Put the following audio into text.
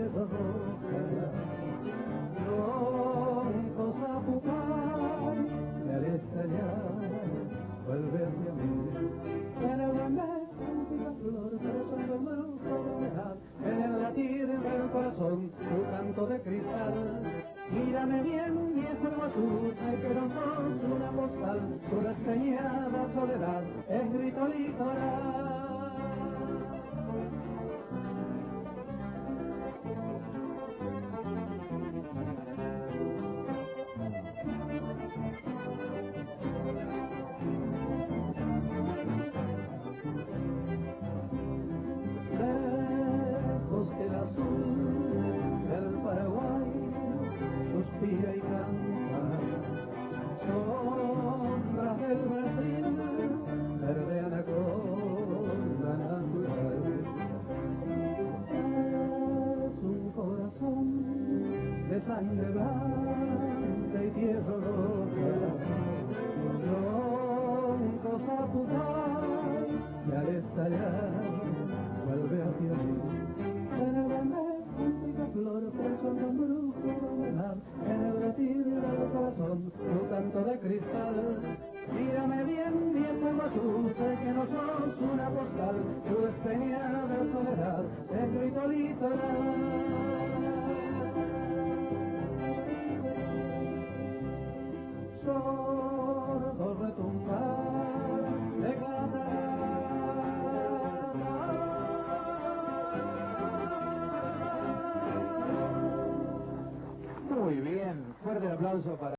tierra roja, roncos Zapucay, que al estallar vuelve hacia mí. En el romántica flor, besando el brujo de humedad, en el latir del corazón, tu canto de cristal. Mírame bien, viejo Iguazú, sé que no sos una postal, tu despeñada soledad es grito litoral. Lejos el azul del Paraguay suspira y canta, sombras del Brasil verdean a cola natural. Es un corazón de sangre blanca y tierra roja, tronco Zapucay, que al estallar vuelve hacia mí. En el romántica flor, preso en un brujo de humedad, en el latir del corazón, tu canto de cristal. Mírame bien, viejo Iguazú, sé que no sos una postal, tu despeñada soledad es grito litoral. Sordo retumbar de cataratas. Muy bien, fuerte el aplauso para